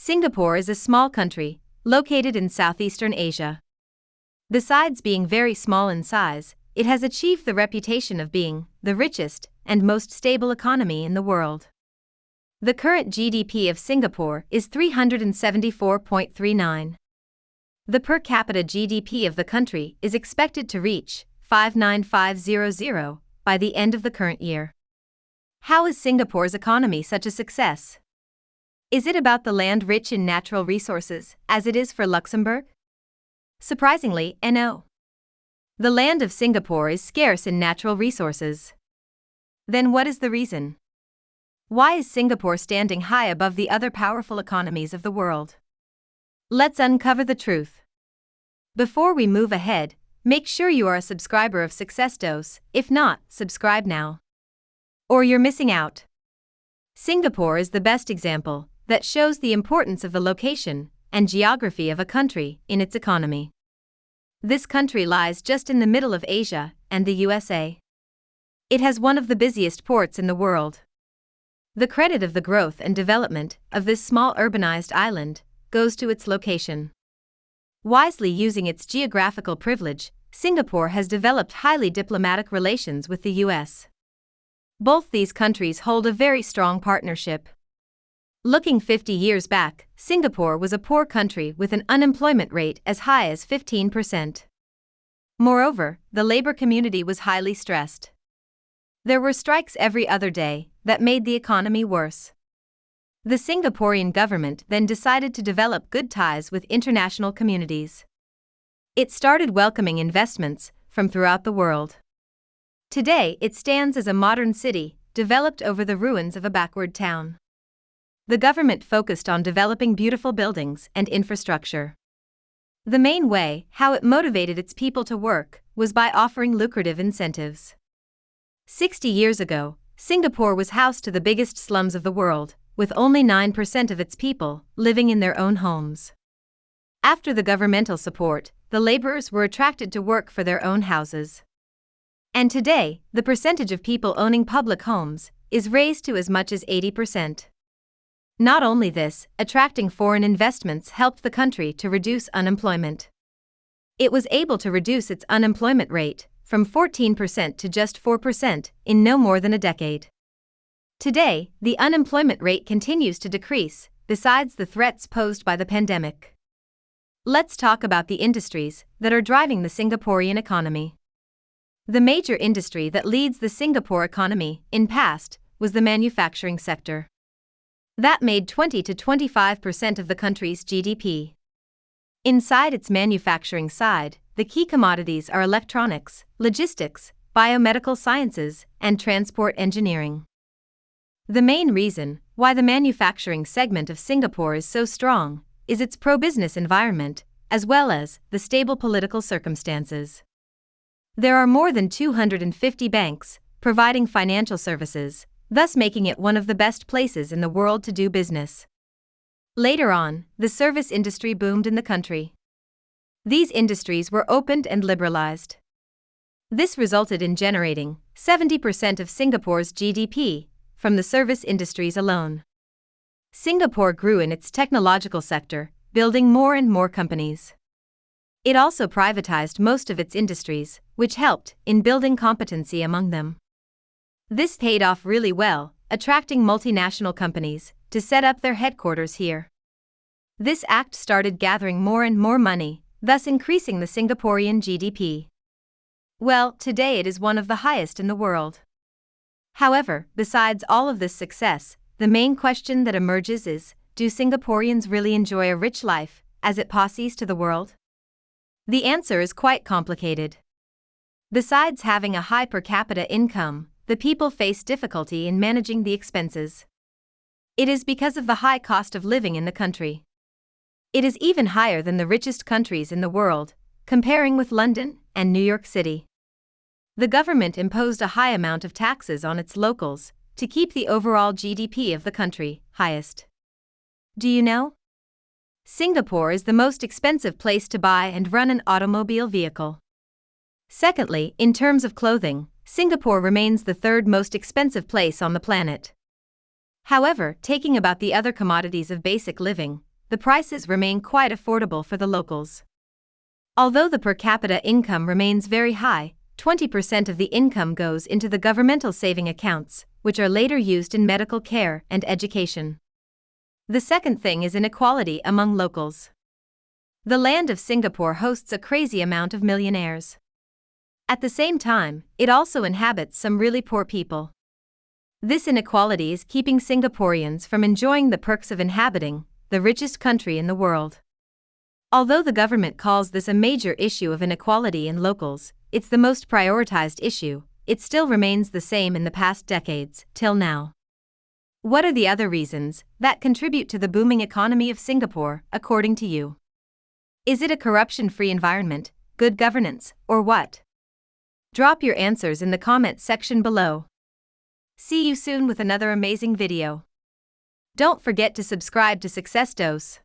Singapore is a small country, located in southeastern Asia. Besides being very small in size, it has achieved the reputation of being the richest and most stable economy in the world. The current GDP of Singapore is 374.39. The per capita GDP of the country is expected to reach 59500 by the end of the current year. How is Singapore's economy such a success? Is it about the land rich in natural resources, as it is for Luxembourg? Surprisingly, no. The land of Singapore is scarce in natural resources. Then what is the reason? Why is Singapore standing high above the other powerful economies of the world? Let's uncover the truth. Before we move ahead, make sure you are a subscriber of Success Dose. If not, subscribe now, or you're missing out. Singapore is the best example that shows the importance of the location and geography of a country in its economy. This country lies just in the middle of Asia and the USA. It has one of the busiest ports in the world. The credit of the growth and development of this small urbanized island goes to its location. Wisely using its geographical privilege, Singapore has developed highly diplomatic relations with the US. Both these countries hold a very strong partnership. Looking 50 years back, Singapore was a poor country with an unemployment rate as high as 15%. Moreover, the labor community was highly stressed. There were strikes every other day that made the economy worse. The Singaporean government then decided to develop good ties with international communities. It started welcoming investments from throughout the world. Today, it stands as a modern city, developed over the ruins of a backward town. The government focused on developing beautiful buildings and infrastructure. The main way how it motivated its people to work was by offering lucrative incentives. 60 years ago, Singapore was house to the biggest slums of the world, with only 9% of its people living in their own homes. After the governmental support, the laborers were attracted to work for their own houses. And today, the percentage of people owning public homes is raised to as much as 80%. Not only this, attracting foreign investments helped the country to reduce unemployment. It was able to reduce its unemployment rate from 14% to just 4% in no more than a decade. Today, the unemployment rate continues to decrease, besides the threats posed by the pandemic. Let's talk about the industries that are driving the Singaporean economy. The major industry that leads the Singapore economy in past was the manufacturing sector. That made 20 to 25% of the country's GDP. Inside its manufacturing side, the key commodities are electronics, logistics, biomedical sciences, and transport engineering. The main reason why the manufacturing segment of Singapore is so strong is its pro-business environment, as well as the stable political circumstances. There are more than 250 banks providing financial services, thus making it one of the best places in the world to do business. Later on, the service industry boomed in the country. These industries were opened and liberalized. This resulted in generating 70% of Singapore's GDP from the service industries alone. Singapore grew in its technological sector, building more and more companies. It also privatized most of its industries, which helped in building competency among them. This paid off really well, attracting multinational companies to set up their headquarters here. This act started gathering more and more money, thus increasing the Singaporean GDP. Well, today it is one of the highest in the world. However, besides all of this success, the main question that emerges is, do Singaporeans really enjoy a rich life as it passes to the world? The answer is quite complicated. Besides having a high per capita income, the people face difficulty in managing the expenses. It is because of the high cost of living in the country. It is even higher than the richest countries in the world, comparing with London and New York City. The government imposed a high amount of taxes on its locals to keep the overall GDP of the country highest. Do you know? Singapore is the most expensive place to buy and run an automobile vehicle. Secondly, in terms of clothing, Singapore remains the third most expensive place on the planet. However, taking about the other commodities of basic living, the prices remain quite affordable for the locals. Although the per capita income remains very high, 20% of the income goes into the governmental saving accounts, which are later used in medical care and education. The second thing is inequality among locals. The land of Singapore hosts a crazy amount of millionaires. At the same time, it also inhabits some really poor people. This inequality is keeping Singaporeans from enjoying the perks of inhabiting the richest country in the world. Although the government calls this a major issue of inequality in locals, it's the most prioritized issue. It still remains the same in the past decades, till now. What are the other reasons that contribute to the booming economy of Singapore, according to you? Is it a corruption-free environment, good governance, or what? Drop your answers in the comments section below. See you soon with another amazing video. Don't forget to subscribe to Success Dose.